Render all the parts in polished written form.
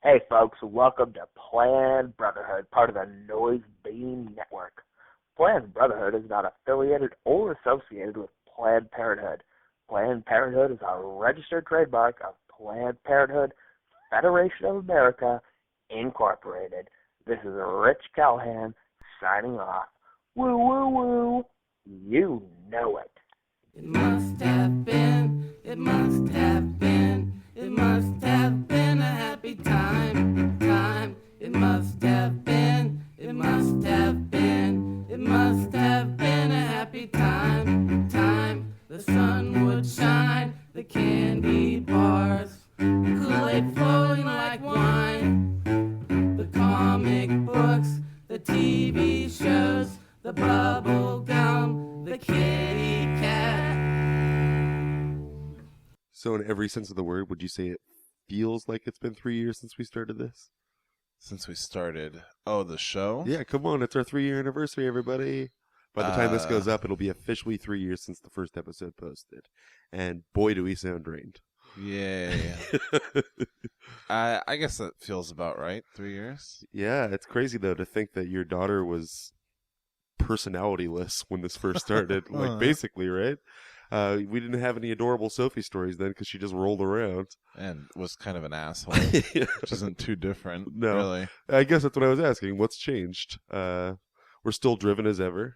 Hey folks, welcome to Planned Brotherhood, part of the Noise Beam Network. Planned Brotherhood is not affiliated or associated with Planned Parenthood. Planned Parenthood is a registered trademark of Planned Parenthood Federation of America, Incorporated. This is Rich Callahan signing off. Woo woo woo. You know it. It must have been, it must have been, it must have been a happy time. It must have been, it must have been, it must have been a happy time. The sun would shine, the candy bars, Kool-Aid flowing like wine, the comic books, the TV shows, the bubble gum, the kitty cat. So in every sense of the word, would you say it feels like it's been 3 years since we started this? Since we started. Oh, the show? Yeah, come on. It's our 3-year anniversary, everybody. By the time this goes up, it'll be officially 3 years since the first episode posted. And boy, do we sound drained. Yay. I guess that feels about right. 3 years? Yeah, it's crazy, though, to think that your daughter was personality-less when this first started. Like, basically, right? We didn't have any adorable Sophie stories then because she just rolled around. And was kind of an asshole, which isn't too different, No. really. I guess that's what I was asking. What's changed? We're still driven as ever.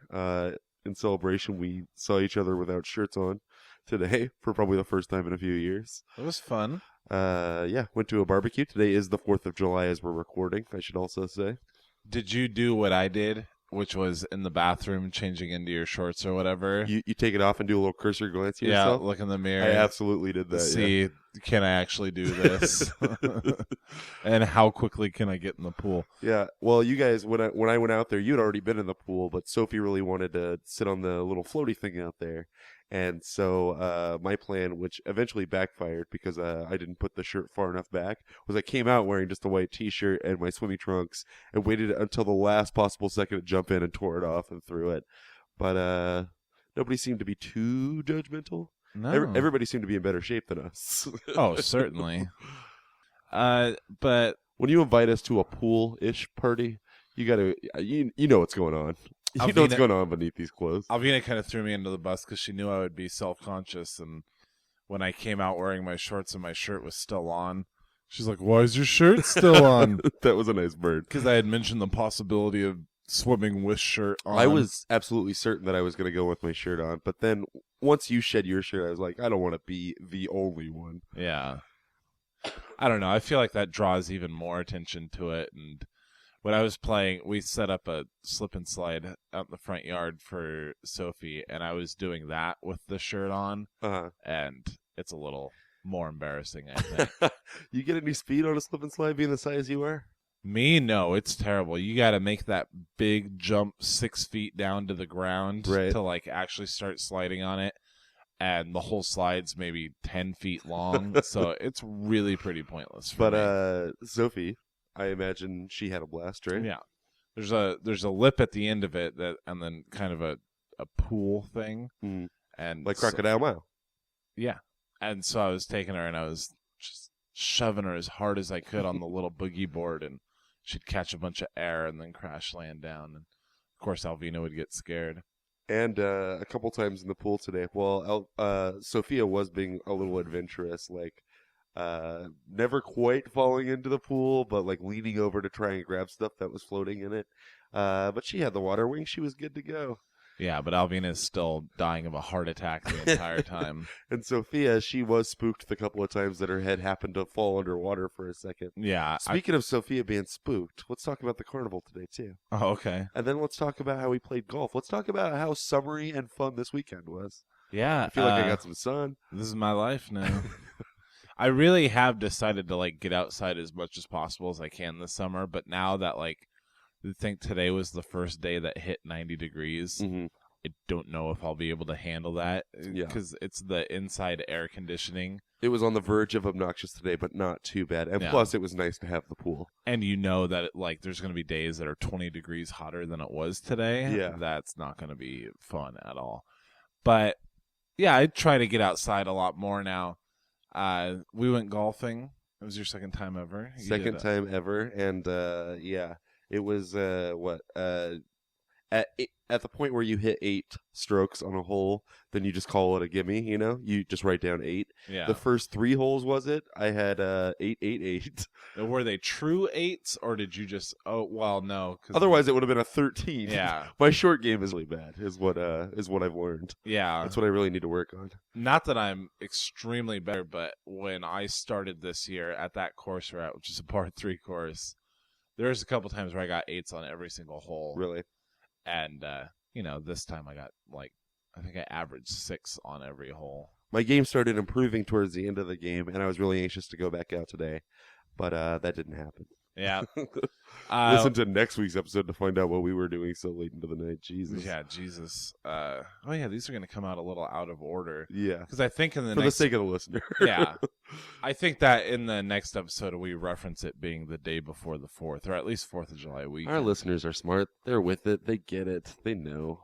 In celebration, we saw each other without shirts on today for probably the first time in a few years. It was fun. Yeah, went to a barbecue. Today is the 4th of July as we're recording, I should also say. Did you do what I did, which was in the bathroom changing into your shorts or whatever? You take it off and do a little cursory glance at yourself? Yeah, look in the mirror. I absolutely did that, See, can I actually do this? And how quickly can I get in the pool? Yeah, well, you guys, when I went out there, you'd already been in the pool, but Sophie really wanted to sit on the little floaty thing out there. And so my plan, which eventually backfired because I didn't put the shirt far enough back, was I came out wearing just a white T-shirt and my swimming trunks and waited until the last possible second to jump in and tore it off and threw it. But nobody seemed to be too judgmental. No. Everybody seemed to be in better shape than us. Oh, certainly. But when you invite us to a pool-ish party, you gotta you know what's going on. You know what's going on beneath these clothes. Alvina kind of threw me into the bus because she knew I would be self-conscious, and when I came out wearing my shorts and my shirt was still on, she's like, "Why is your shirt still on?" That was a nice bird. Because I had mentioned the possibility of swimming with shirt on. I was absolutely certain that I was going to go with my shirt on, but then once you shed your shirt, I was like, I don't want to be the only one. Yeah. I don't know. I feel like that draws even more attention to it, and when I was playing, we set up a slip and slide out in the front yard for Sophie, and I was doing that with the shirt on, and it's a little more embarrassing, I think. You get any speed on a slip and slide being the size you are? Me? No, it's terrible. You got to make that big jump 6 feet down to the ground to like actually start sliding on it, and the whole slide's maybe 10 feet long, so it's really pretty pointless for me. Sophie, I imagine she had a blast, right? Yeah. There's a lip at the end of it and then kind of a pool thing. Mm. And like Crocodile Mile. Yeah. And so I was taking her and I was just shoving her as hard as I could on the little boogie board, and she'd catch a bunch of air and then crash land down. And of course Alvina would get scared. And a couple times in the pool today, well, Sophia was being a little adventurous, like never quite falling into the pool, but like leaning over to try and grab stuff that was floating in it. But she had the water wing. She was good to go. Yeah, but Alvina is still dying of a heart attack the entire time. And Sophia, she was spooked the couple of times that her head happened to fall underwater for a second. Yeah. Speaking of Sophia being spooked, let's talk about the carnival today, too. Oh, okay. And then let's talk about how we played golf. Let's talk about how summery and fun this weekend was. Yeah. I feel like I got some sun. This is my life now. I really have decided to like get outside as much as possible as I can this summer, but now that like I think today was the first day that hit 90 degrees, I don't know if I'll be able to handle that because it's the inside air conditioning. It was on the verge of obnoxious today, but not too bad. And plus, it was nice to have the pool. And you know that like there's going to be days that are 20 degrees hotter than it was today. Yeah. That's not going to be fun at all. But yeah, I try to get outside a lot more now. We went golfing It was your second time ever? Second time ever, and yeah, it was at the point where you hit 8 strokes on a hole, then you just call it a gimme. You just write down 8. Yeah. The first 3 holes I had 8, 8, 8. Were they true 8s, or did you just? Oh well, no. Otherwise, it would have been a 13. Yeah. My short game is really bad. Is what I've learned. Yeah. That's what I really need to work on. Not that I'm extremely better, but when I started this year at that course we're at, which is a par 3 course, there's a couple times where I got 8s on every single hole. Really. And, this time I got, I think I averaged 6 on every hole. My game started improving towards the end of the game, and I was really anxious to go back out today, but that didn't happen. Yeah. Listen to next week's episode to find out what we were doing so late into the night. Jesus. Yeah, Jesus. These are going to come out a little out of order. Yeah. Because I think for the sake of the listener. Yeah. I think that in the next episode we reference it being the day before the 4th, or at least 4th of July weekend. Our listeners are smart. They're with it. They get it. They know.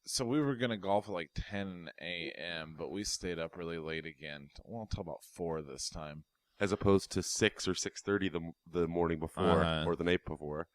So we were going to golf at 10 a.m., but we stayed up really late again. Well, until about 4 this time. As opposed to 6 or 6:30 the morning before or the night before,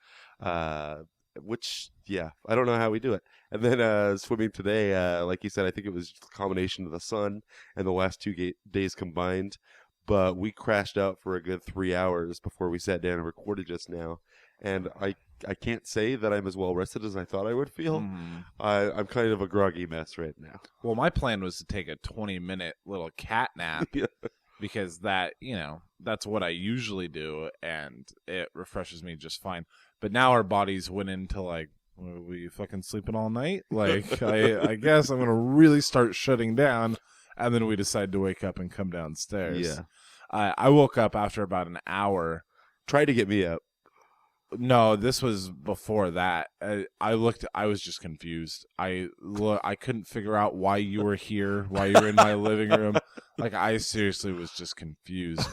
which I don't know how we do it. And then swimming today, like you said, I think it was a combination of the sun and the last 2 days combined. But we crashed out for a good 3 hours before we sat down and recorded just now. And I can't say that I'm as well rested as I thought I would feel. Mm-hmm. I'm kind of a groggy mess right now. Well, my plan was to take a 20-minute little cat nap. Yeah. Because that's what I usually do, and it refreshes me just fine. But now our bodies went into were you fucking sleeping all night? I guess I'm going to really start shutting down, and then we decide to wake up and come downstairs. Yeah. I woke up after about an hour. Try to get me up. No, this was before that. I was just confused. I couldn't figure out why you were here, why you were in my living room. I seriously was just confused.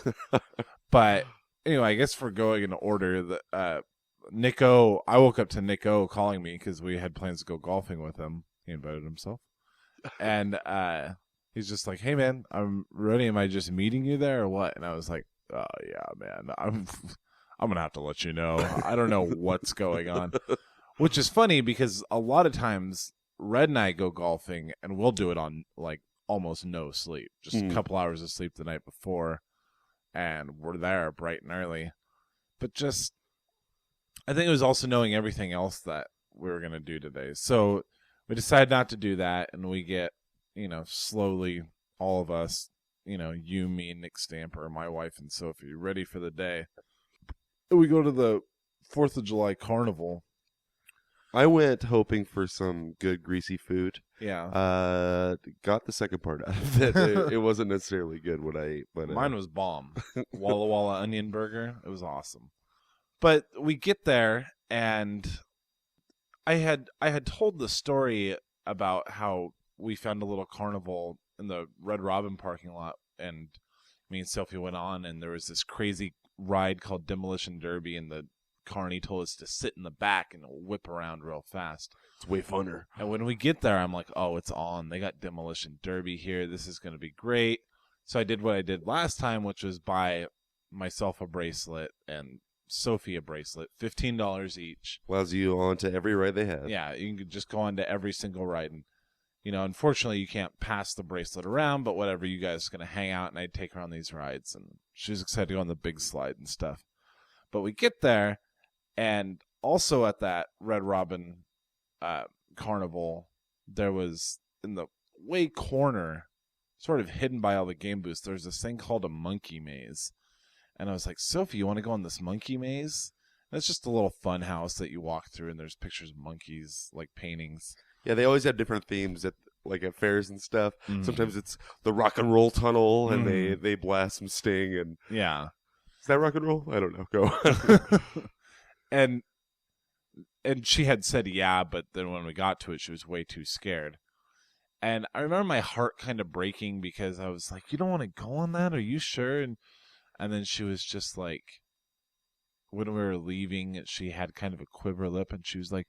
But anyway, I guess for going in order, I woke up to Nick O calling me because we had plans to go golfing with him. He invited himself. And he's just like, "Hey man, I'm ready. Am I just meeting you there or what?" And I was like, "Oh yeah, man. I'm going to have to let you know. I don't know what's going on." Which is funny because a lot of times Red and I go golfing and we'll do it on almost no sleep. Just a couple hours of sleep the night before. And we're there bright and early. But I think it was also knowing everything else that we were going to do today. So we decided not to do that. And we get, slowly all of us, you, me, Nick Stamper, my wife, and Sophie ready for the day. We go to the 4th of July carnival. I went hoping for some good greasy food. Yeah. Got the second part out of it. It wasn't necessarily good what I ate, but mine was bomb. Walla Walla onion burger. It was awesome. But we get there, and I had told the story about how we found a little carnival in the Red Robin parking lot, and me and Sophie went on, and there was this crazy ride called Demolition Derby, and the carny told us to sit in the back and whip around real fast. It's way funner. And when we get there, I'm like, oh, it's on. They got Demolition Derby here. This is going to be great. So I did what I did last time, which was buy myself a bracelet and Sophie a bracelet, $15 each. Allows you on to every ride they have. Yeah, you can just go on to every single ride. And, unfortunately, you can't pass the bracelet around, but whatever, you guys are going to hang out, and I'd take her on these rides. And she was excited to go on the big slide and stuff. But we get there, and also at that Red Robin carnival, there was, in the way corner, sort of hidden by all the game booths, there's this thing called a monkey maze. And I was like, Sophie, you want to go on this monkey maze? And it's just a little fun house that you walk through, and there's pictures of monkeys, paintings. Yeah, they always have different themes at fairs and stuff. Mm. Sometimes it's the rock and roll tunnel, and they blast some Sting. And yeah, is that rock and roll? I don't know. Go. and she had said yeah, but then when we got to it, she was way too scared. And I remember my heart kind of breaking because I was like, "You don't want to go on that? Are you sure?" And then she was just like, when we were leaving, she had kind of a quiver lip, and she was like,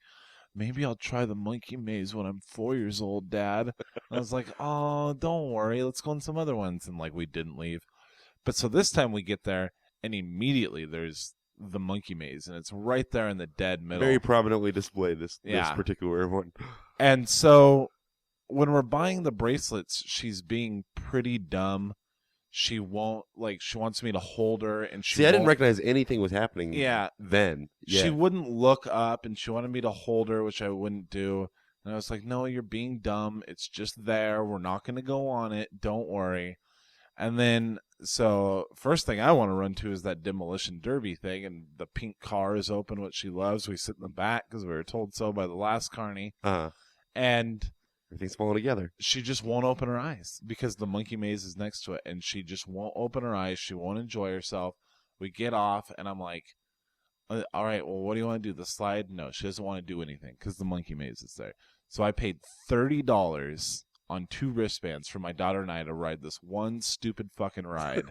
"Maybe I'll try the monkey maze when I'm 4 years old, Dad." And I was like, "Oh, don't worry. Let's go on some other ones." And we didn't leave. But so this time we get there, and immediately there's the monkey maze, and it's right there in the dead middle. Very prominently displayed, this Yeah. particular one. And so when we're buying the bracelets, she's being pretty dumb. She won't, she wants me to hold her, and she See, I didn't won't- recognize anything was happening then. Yeah. She wouldn't look up, and she wanted me to hold her, which I wouldn't do. And I was like, no, you're being dumb. It's just there. We're not going to go on it. Don't worry. And then, so first thing I want to run to is that demolition derby thing, and the pink car is open, what she loves. We sit in the back because we were told so by the last carny. And everything's falling together. she just won't open her eyes because the monkey maze is next to it, and she just won't open her eyes. She won't enjoy herself. We get off, and I'm like, all right, well, what do you want to do? The slide? No, she doesn't want to do anything because the monkey maze is there. So I paid $30 on 2 wristbands for my daughter and I to ride this one stupid fucking ride.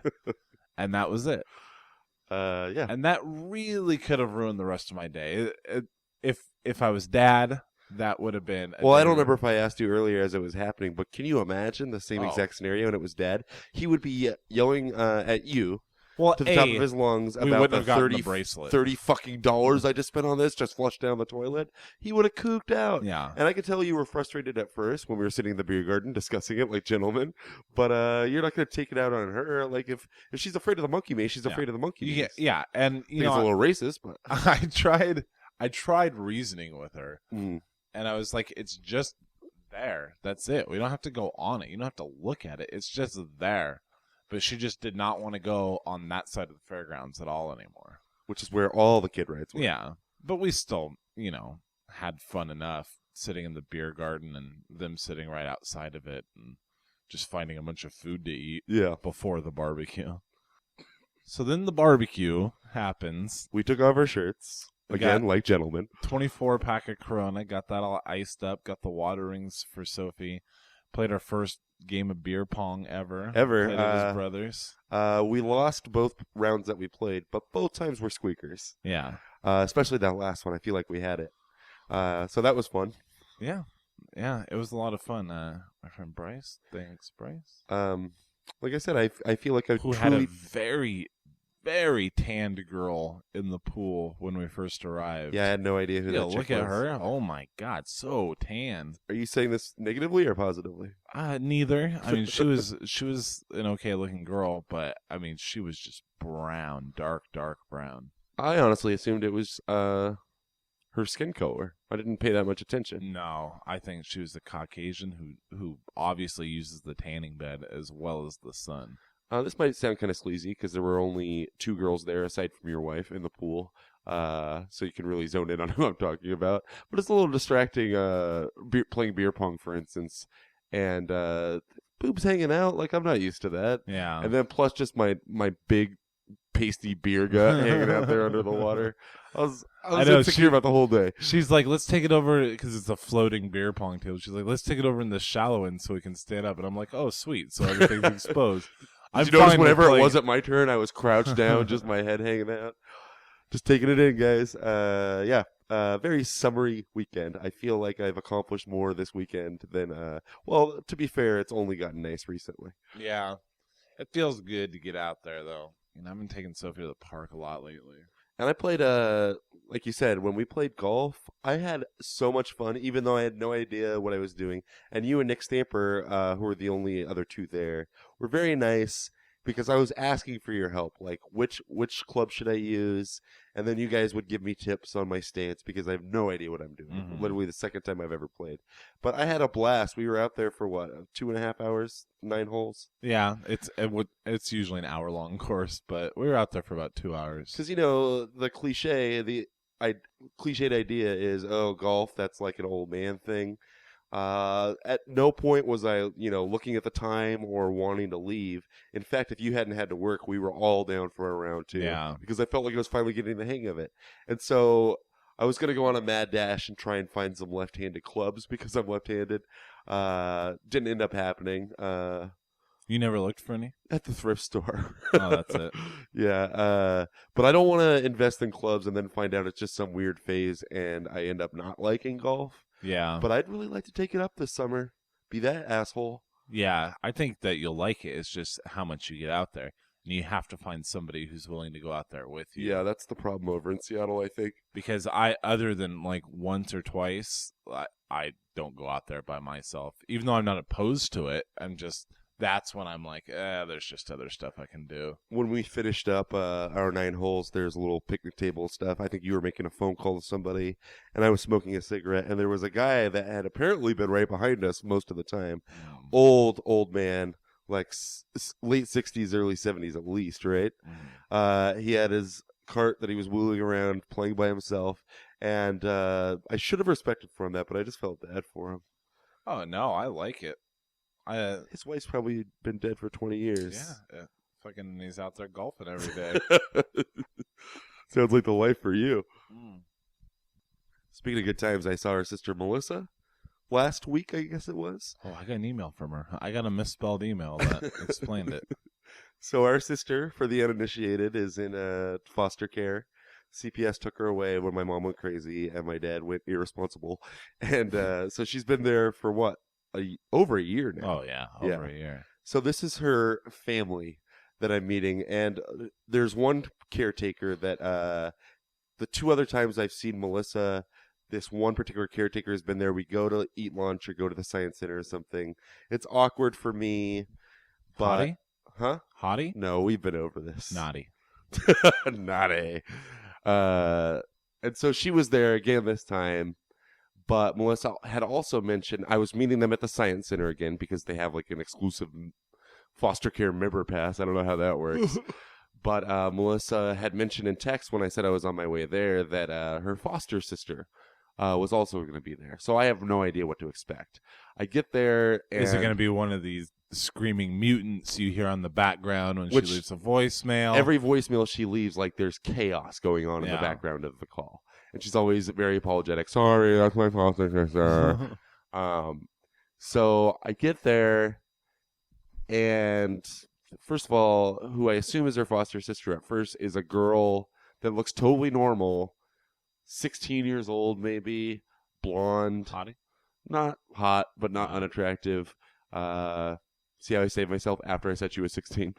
And that was it. Yeah. And that really could have ruined the rest of my day. If I was dad, that would have been Well, I don't remember if I asked you earlier as it was happening, but can you imagine the same exact scenario and it was Dad? He would be yelling at you to the top of his lungs about the $30 fucking dollars I just spent on this, just flushed down the toilet. He would have cooped out. Yeah. And I could tell you were frustrated at first when we were sitting in the beer garden discussing it like gentlemen, but you're not going to take it out on her. Like, if she's afraid of the monkey maze, she's afraid of the monkey maze. Yeah, and you know, it's a little racist, but I tried reasoning with her. And I was like, it's just there. That's it. We don't have to go on it. You don't have to look at it. It's just there. But she just did not want to go on that side of the fairgrounds at all anymore. Which is where all the kid rides were. Yeah. But we still, had fun enough sitting in the beer garden and them sitting right outside of it and just finding a bunch of food to eat before the barbecue. So then the barbecue happens. We took off our shirts. Again, like gentlemen. 24-pack of Corona. Got that all iced up. Got the water rings for Sophie. Played our first game of beer pong ever. Played with his brothers. We lost both rounds that we played, but both times were squeakers. Yeah. Especially that last one. I feel like we had it. So that was fun. Yeah. Yeah, it was a lot of fun. My friend Bryce. Thanks, Bryce. Like I said, I feel like Who had a very, very tanned girl in the pool when we first arrived. Yeah, I had no idea who that chick was. Look at her. Oh, my God. So tan. Are you saying this negatively or positively? Neither. I mean, she was an okay-looking girl, but, I mean, she was just brown, dark brown. I honestly assumed it was her skin color. I didn't pay that much attention. No, I think she was the Caucasian who obviously uses the tanning bed as well as the sun. This might sound kind of sleazy because there were only 2 girls there aside from your wife in the pool. So you can really zone in on who I'm talking about. But it's a little distracting playing beer pong, for instance. And boobs hanging out. Like, I'm not used to that. Yeah. And then plus just my big pasty beer gut hanging out there under the water. I was insecure about the whole day. She's like, let's take it over, because it's a floating beer pong table. She's like, let's take it over in the shallow end so we can stand up. And I'm like, oh, sweet. So everything's exposed. Did you notice whenever it wasn't my turn, I was crouched down, just my head hanging out? Just taking it in, guys. Very summery weekend. I feel like I've accomplished more this weekend than, well, to be fair, it's only gotten nice recently. Yeah. It feels good to get out there, though. I've been taking Sophie to the park a lot lately. And I played, like you said, when we played golf, I had so much fun, even though I had no idea what I was doing. And you and Nick Stamper, who were the only other 2 there, were very nice because I was asking for your help. Like, which club should I use? And then you guys would give me tips on my stance because I have no idea what I'm doing. Mm-hmm. Literally the second time I've ever played. But I had a blast. We were out there for, 2.5 hours, 9 holes? Yeah, it's usually an hour-long course, but we were out there for about 2 hours. Because, the cliched idea is, golf, that's like an old man thing. At no point was I, looking at the time or wanting to leave. In fact, if you hadn't had to work, we were all down for a round 2. Yeah. Because I felt like I was finally getting the hang of it. And so I was going to go on a mad dash and try and find some left-handed clubs because I'm left-handed. Didn't end up happening. You never looked for any? At the thrift store. Oh, that's it. Yeah. But I don't want to invest in clubs and then find out it's just some weird phase and I end up not liking golf. Yeah. But I'd really like to take it up this summer. Be that asshole. Yeah, I think that you'll like it. It's just how much you get out there. And you have to find somebody who's willing to go out there with you. Yeah, that's the problem over in Seattle, I think. Because other than like once or twice, I don't go out there by myself. Even though I'm not opposed to it, that's when I'm like, there's just other stuff I can do. When we finished up our 9 holes, there's a little picnic table stuff. I think you were making a phone call to somebody, and I was smoking a cigarette, and there was a guy that had apparently been right behind us most of the time. Old man, like late 60s, early 70s at least, right? He had his cart that he was wheeling around, playing by himself, and I should have respected for him that, but I just felt bad for him. Oh, no, I like it. His wife's probably been dead for 20 years. Yeah. Fucking he's out there golfing every day. Sounds like the life for you. Speaking of good times, I saw her sister Melissa last week, I guess it was. Oh, I got an email from her. I got a misspelled email that explained it. So our sister, for the uninitiated, is in foster care. CPS took her away when my mom went crazy and my dad went irresponsible. And so she's been there for what? Over a year now. Oh, yeah. Over a year. So this is her family that I'm meeting. And there's one caretaker that the 2 other times I've seen Melissa, this one particular caretaker has been there. We go to eat lunch or go to the science center or something. It's awkward for me. But, Hottie? Huh? Hottie? No, we've been over this. Naughty. Naughty. And so she was there again this time. But Melissa had also mentioned, I was meeting them at the Science Center again because they have like an exclusive foster care member pass. I don't know how that works. But Melissa had mentioned in text when I said I was on my way there that her foster sister was also going to be there. So I have no idea what to expect. I get there and... Is it going to be one of these screaming mutants you hear on the background when she leaves a voicemail? Every voicemail she leaves, like there's chaos going on in the background of the call. And she's always very apologetic. Sorry, that's my foster sister. So I get there, and first of all, who I assume is her foster sister at first is a girl that looks totally normal, 16 years old maybe, blonde. Hottie? Not hot, but not unattractive. See how I saved myself after I said she was 16?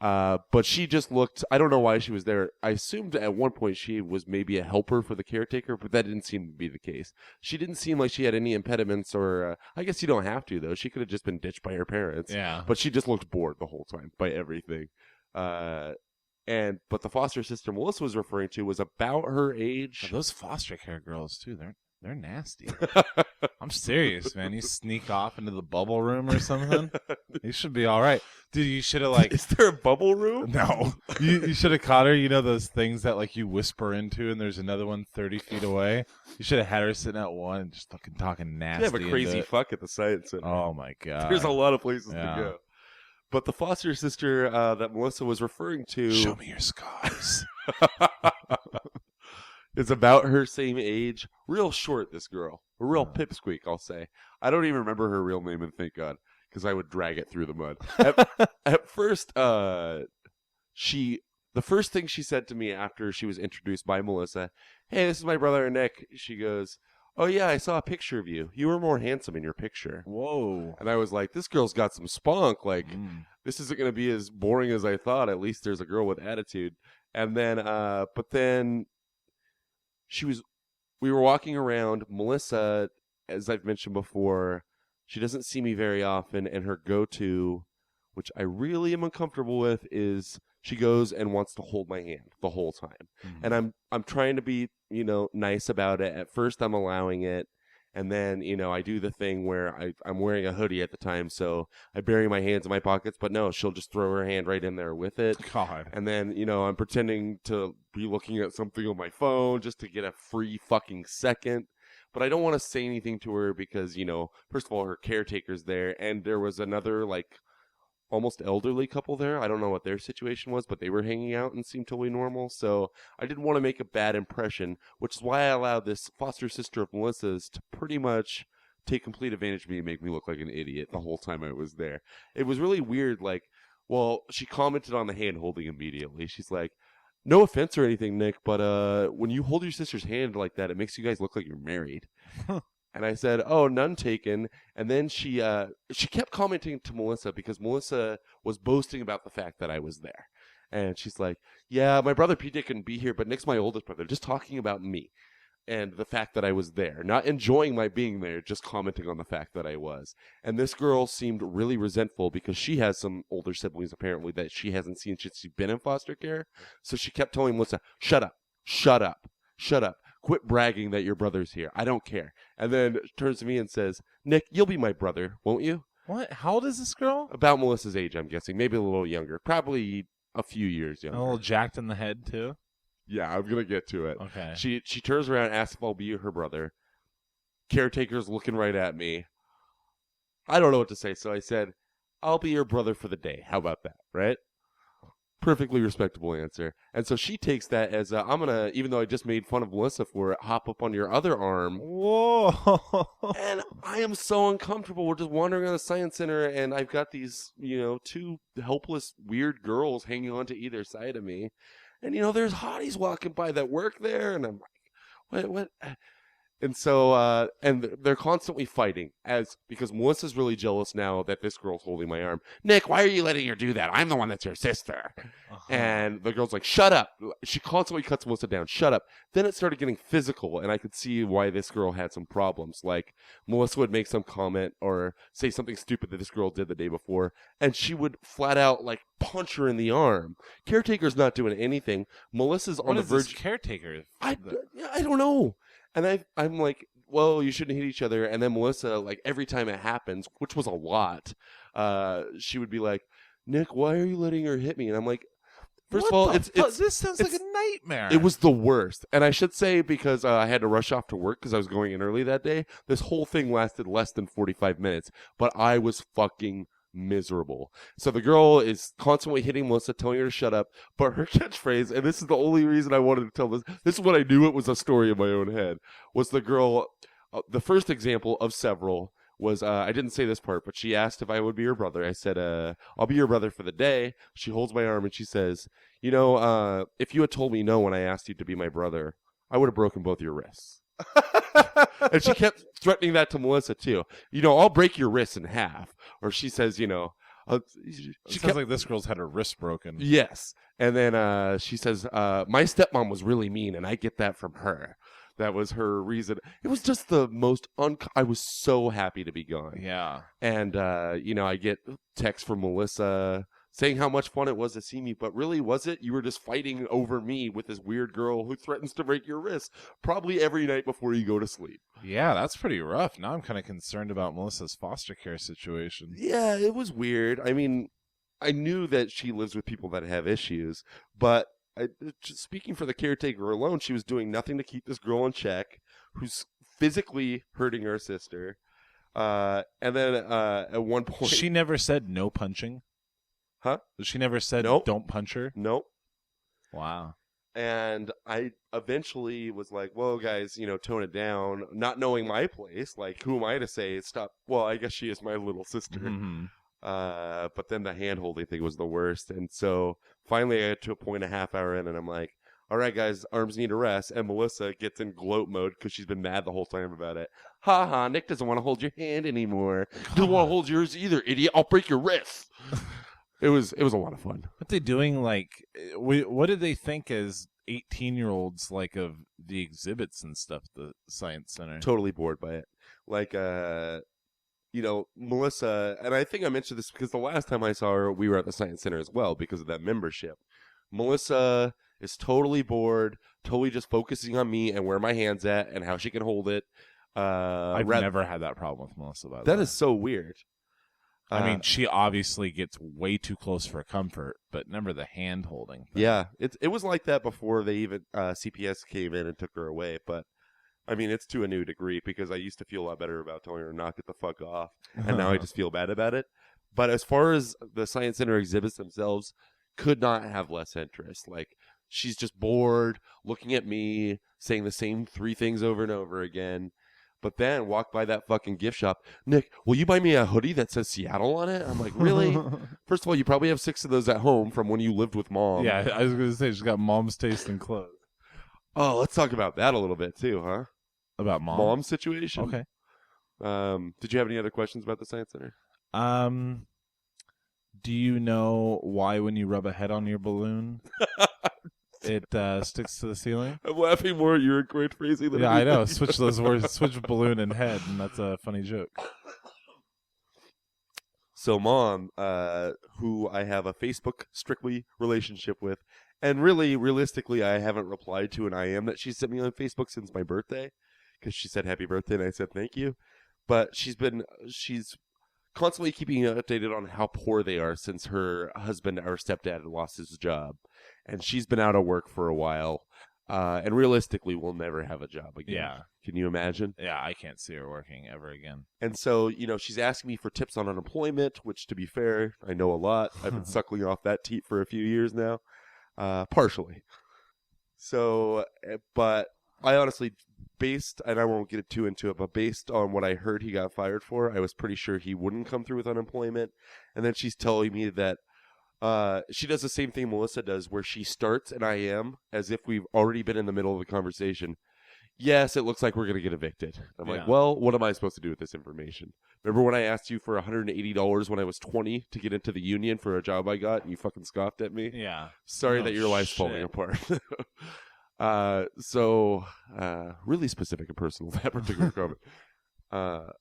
But she just looked, I don't know why she was there. I assumed at one point she was maybe a helper for the caretaker, but that didn't seem to be the case. She didn't seem like she had any impediments or, I guess you don't have to though. She could have just been ditched by her parents. Yeah. But she just looked bored the whole time by everything. But the foster sister Melissa was referring to was about her age. Oh, those foster care girls too, they're nasty. I'm serious, man. You sneak off into the bubble room or something, you should be all right. Dude, you should have Is there a bubble room? No. You should have caught her. You know those things that like you whisper into and there's another one 30 feet away? You should have had her sitting at one and just fucking talking nasty. You have a crazy fuck at the Science Center. Oh, my God. There's a lot of places to go. But the foster sister that Melissa was referring to... Show me your scars. is about her same age. Real short, this girl. A real pipsqueak, I'll say. I don't even remember her real name, and thank God, because I would drag it through the mud. At first, the first thing she said to me after she was introduced by Melissa, "Hey, this is my brother Nick." She goes, "Oh yeah, I saw a picture of you. You were more handsome in your picture." Whoa. And I was like, this girl's got some spunk. Like, this isn't going to be as boring as I thought. At least there's a girl with attitude. And then, but then we were walking around. Melissa, as I've mentioned before, she doesn't see me very often. And her go-to, which I really am uncomfortable with, is she goes and wants to hold my hand the whole time. And I'm trying to be, nice about it. At first, I'm allowing it. And then, I do the thing where I'm wearing a hoodie at the time, so I bury my hands in my pockets. But no, she'll just throw her hand right in there with it. God. And then, I'm pretending to be looking at something on my phone just to get a free fucking second. But I don't want to say anything to her because, first of all, her caretaker's there. And there was another, almost elderly couple there. I don't know what their situation was, but they were hanging out and seemed totally normal. So I didn't want to make a bad impression, which is why I allowed this foster sister of Melissa's to pretty much take complete advantage of me and make me look like an idiot the whole time I was there. It was really weird. She commented on the hand holding immediately. She's like, "No offense or anything, Nick, but when you hold your sister's hand like that, it makes you guys look like you're married." And I said, "Oh, none taken." And then she kept commenting to Melissa because Melissa was boasting about the fact that I was there. And she's like, "Yeah, my brother PJ couldn't be here, but Nick's my oldest brother." Just talking about me and the fact that I was there, not enjoying my being there, just commenting on the fact that I was. And this girl seemed really resentful because she has some older siblings apparently that she hasn't seen since she's been in foster care. So she kept telling Melissa, "Shut up, shut up, shut up. Quit bragging that your brother's here. I don't care." And then turns to me and says, "Nick, you'll be my brother, won't you?" What? How old is this girl? About Melissa's age, I'm guessing. Maybe a little younger. Probably a few years A younger. little jacked in the head too. Yeah, I'm gonna get to it. Okay. She turns around and asks if I'll be her brother. Caretaker's looking right at me. I don't know what to say, so I said, "I'll be your brother for the day." How about that, right? Perfectly respectable answer. And so she takes that as I'm gonna, even though I just made fun of Melissa for it, hop up on your other arm. Whoa. And I am so uncomfortable. We're just wandering around the science center, and I've got these, two helpless, weird girls hanging on to either side of me. And, there's hotties walking by that work there, and I'm like, what? And so, and they're constantly fighting, because Melissa's really jealous now that this girl's holding my arm. "Nick, why are you letting her do that? I'm the one that's your sister." And the girl's like, "Shut up." She constantly cuts Melissa down. "Shut up." Then it started getting physical, and I could see why this girl had some problems. Like, Melissa would make some comment or say something stupid that this girl did the day before, and she would flat out, like, punch her in the arm. Caretaker's not doing anything. Melissa's on the verge. What is this caretaker? I don't know. And I'm like, "Well, you shouldn't hit each other." And then Melissa, like, every time it happens, which was a lot, she would be like, "Nick, why are you letting her hit me?" And I'm like, first of all, this sounds like a nightmare. It was the worst. And I should say, because I had to rush off to work because I was going in early that day, this whole thing lasted less than 45 minutes. But I was fucking miserable. So the girl is constantly hitting Melissa, telling her to shut up, but her catchphrase, and this is the only reason I wanted to tell this is what I knew it was a story in my own head, was the girl, the first example of several was, I didn't say this part, but she asked if I would be her brother. I said, "I'll be your brother for the day." She holds my arm and she says, "If you had told me no when I asked you to be my brother, I would have broken both your wrists." And she kept threatening that to Melissa too. "I'll break your wrists in half." Or she says, she sounds like this girl's had her wrist broken. Yes. And then she says, "My stepmom was really mean, and I get that from her." That was her reason. It was just the most I was so happy to be gone. Yeah. And, I get texts from Melissa saying how much fun it was to see me, but really, was it? You were just fighting over me with this weird girl who threatens to break your wrist probably every night before you go to sleep. Yeah, that's pretty rough. Now I'm kind of concerned about Melissa's foster care situation. Yeah, it was weird. I mean, I knew that she lives with people that have issues, but just speaking for the caretaker alone, she was doing nothing to keep this girl in check, who's physically hurting her sister. And then at one point... She never said no punching? Huh? She never said Nope. Don't punch her? Nope. Wow. And I eventually was like, "Well, guys, tone it down," not knowing my place. Like, who am I to say stop? Well, I guess she is my little sister. Mm-hmm. But then the hand-holding thing was the worst. And so finally I got to a point a half hour in, and I'm like, "All right, guys, arms need a rest." And Melissa gets in gloat mode because she's been mad the whole time about it. "Ha ha, Nick doesn't want to hold your hand anymore. Doesn't want to hold yours either, idiot. I'll break your wrist." It was a lot of fun. What they doing? Like, what did they think as 18-year-olds like of the exhibits and stuff at the Science Center? Totally bored by it. Like, Melissa, and I think I mentioned this because the last time I saw her, we were at the Science Center as well because of that membership. Melissa is totally bored, totally just focusing on me and where my hand's at and how she can hold it. I've never had that problem with Melissa, by the way. That is so weird. I mean, she obviously gets way too close for comfort, but never the hand-holding thing. Yeah, it was like that before they even CPS came in and took her away, but I mean, it's to a new degree because I used to feel a lot better about telling her to knock it the fuck off, and now I just feel bad about it. But as far as the Science Center exhibits themselves, could not have less interest. Like, she's just bored, looking at me, saying the same 3 things over and over again. But then walk by that fucking gift shop. "Nick, will you buy me a hoodie that says Seattle on it?" I'm like, "Really?" First of all, you probably have 6 of those at home from when you lived with Mom. Yeah, I was going to say, she's got Mom's taste in clothes. Oh, let's talk about that a little bit too, huh? About Mom? Mom's situation. Okay. Did you have any other questions about the Science Center? Do you know why when you rub a head on your balloon, it sticks to the ceiling? I'm laughing more at your incorrect phrasing than Yeah, I know. anything. Switch those words. Switch balloon and head, and that's a funny joke. So Mom, who I have a Facebook strictly relationship with, and really, realistically, I haven't replied to an IM that she sent me on Facebook since my birthday, because she said happy birthday, and I said thank you. But she's constantly keeping me updated on how poor they are since her husband, our stepdad, lost his job. And she's been out of work for a while, and realistically will never have a job again. Yeah. Can you imagine? Yeah, I can't see her working ever again. And so, she's asking me for tips on unemployment, which, to be fair, I know a lot. I've been suckling off that teat for a few years now, partially. So, but I honestly, and I won't get too into it, but based on what I heard he got fired for, I was pretty sure he wouldn't come through with unemployment. And then she's telling me that she does the same thing Melissa does, where she starts an IM as if we've already been in the middle of the conversation. Yes, it looks like we're going to get evicted. I'm like, well, what am I supposed to do with this information? Remember when I asked you for $180 when I was 20 to get into the union for a job I got, and you fucking scoffed at me? Yeah. Sorry that your life's falling apart. So, really specific and personal, that particular comment.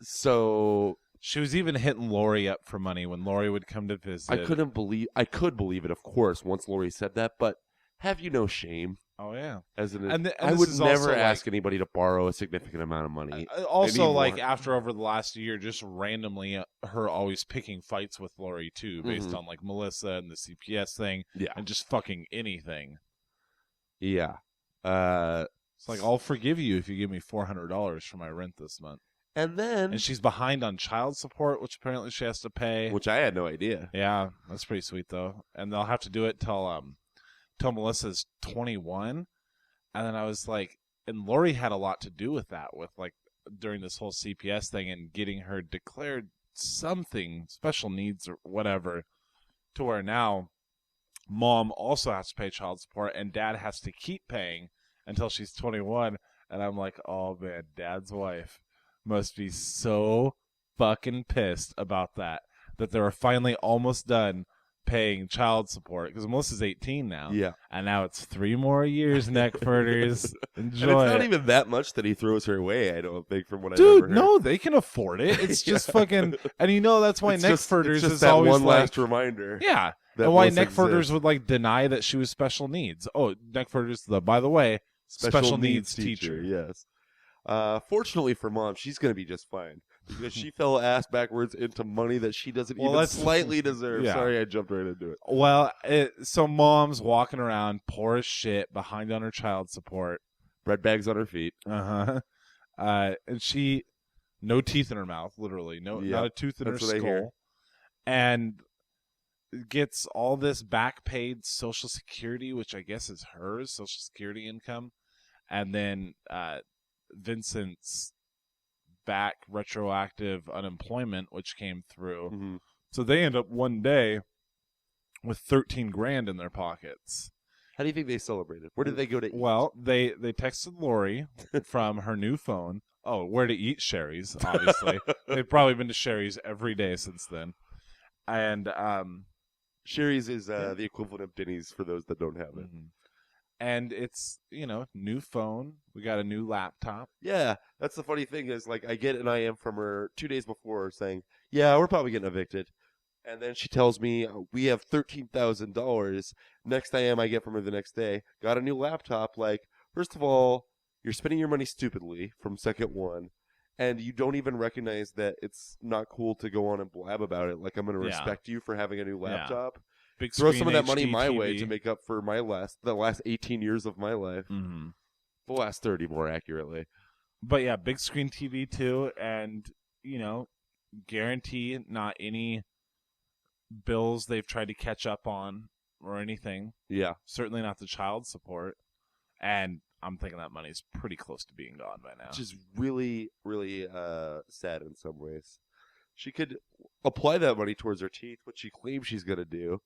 So... She was even hitting Lori up for money when Lori would come to visit. I could believe it, of course, once Lori said that, but have you no shame? Oh, yeah. I would never ask anybody to borrow a significant amount of money. Also, anymore. like, after over the last year, just randomly her always picking fights with Lori, too, based on, like, Melissa and the CPS thing. Yeah. And just fucking anything. Yeah. It's like, I'll forgive you if you give me $400 for my rent this month. And she's behind on child support, which apparently she has to pay. Which I had no idea. Yeah, that's pretty sweet, though. And they'll have to do it till Melissa's 21. And then I was like, and Lori had a lot to do with that, with like during this whole CPS thing and getting her declared something, special needs or whatever, to where now Mom also has to pay child support and Dad has to keep paying until she's 21. And I'm like, oh man, Dad's wife must be so fucking pissed about that they were finally almost done paying child support, because Melissa's 18 now. Yeah. And now it's 3 more years, Neckforders. Enjoy. And it's not even that much that he throws her away, I don't think, from what I've Dude, ever heard. no, they can afford it. It's just fucking... And that's why Neckforders is that always one like... last reminder. Yeah. And why Neckforders would like deny that she was special needs. Oh, Neckforders, by the way, special needs teacher. Yes. Fortunately for Mom, she's going to be just fine, because she fell ass backwards into money that she doesn't even slightly deserve. Yeah. Sorry, I jumped right into it. Well, so Mom's walking around poor as shit, behind on her child support. Bread bags on her feet. Uh-huh. And she, no teeth in her mouth, literally. Not a tooth in her skull. And gets all this back paid Social Security, which I guess is hers, Social Security income. And then Vincent's back retroactive unemployment, which came through. Mm-hmm. So they end up one day with $13,000 in their pockets. How do you think they celebrated? Where did they go to eat? Well, they texted Lori from her new phone. Oh, where to eat? Sherry's, obviously. They've probably been to Sherry's every day since then. And Sherry's is the equivalent of Denny's for those that don't have it. Mm-hmm. And it's, new phone. We got a new laptop. Yeah, that's the funny thing is, like, I get an IM from her 2 days before saying, yeah, we're probably getting evicted. And then she tells me, we have $13,000. Next IM I get from her the next day, got a new laptop. Like, first of all, you're spending your money stupidly from second one. And you don't even recognize that it's not cool to go on and blab about it. Like, I'm going to respect you for having a new laptop. Yeah. Big Throw some of that money HD my TV. way to make up for the last 18 years of my life. Mm-hmm. The last 30, more accurately. But yeah, big screen TV too, and guarantee not any bills they've tried to catch up on or anything. Yeah, certainly not the child support. And I'm thinking that money's pretty close to being gone by now. Which is really, really sad in some ways. She could apply that money towards her teeth, which she claims she's going to do.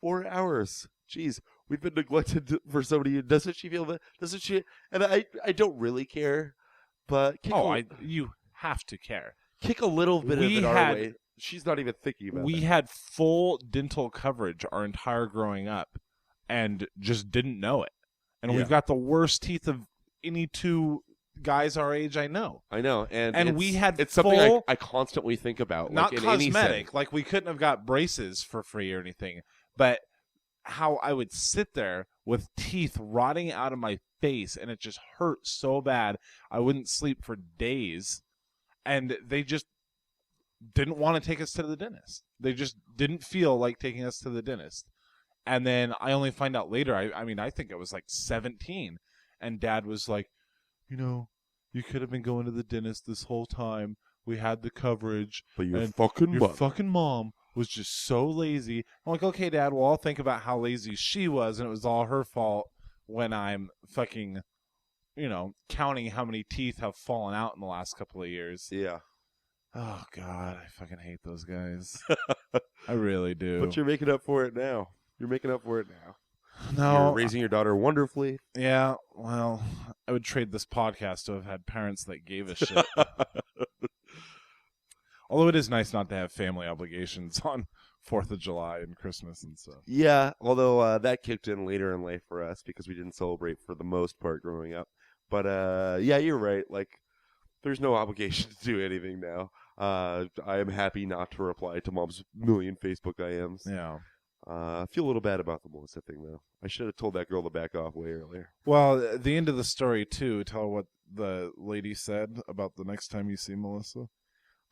4 hours. Jeez, we've been neglected for somebody. Doesn't she feel that? Doesn't she? And I don't really care, but you have to care. Kick a little bit of We it our had- way. She's not even thinking about We that. had full dental coverage our entire growing up and just didn't know it. And Yeah. we've got the worst teeth of any two guys our age I know. I know, and we had it's something full- I constantly think about. Not like in any cosmetic. sense. Like we couldn't have got braces for free or anything. But how I would sit there with teeth rotting out of my face and it just hurt so bad I wouldn't sleep for days. And they just didn't want to take us to the dentist. They just didn't feel like taking us to the dentist. And then I only find out later, I mean, I think I was like 17. And Dad was like, you could have been going to the dentist this whole time. We had the coverage. But your and fucking your mother. fucking mom was just so lazy. I'm like, okay, Dad, well, I'll think about how lazy she was, and it was all her fault when I'm fucking, counting how many teeth have fallen out in the last couple of years. Yeah. Oh, God, I fucking hate those guys. I really do. But you're making up for it now. You're making up for it now. No. You're raising your daughter wonderfully. Yeah, well, I would trade this podcast to have had parents that gave a shit. Although it is nice not to have family obligations on 4th of July and Christmas and stuff. Yeah, although that kicked in later in life for us because we didn't celebrate for the most part growing up. But yeah, you're right. Like, there's no obligation to do anything now. I am happy not to reply to Mom's million Facebook IMs. Yeah. I feel a little bad about the Melissa thing, though. I should have told that girl to back off way earlier. Well, at the end of the story, too, tell her what the lady said about the next time you see Melissa.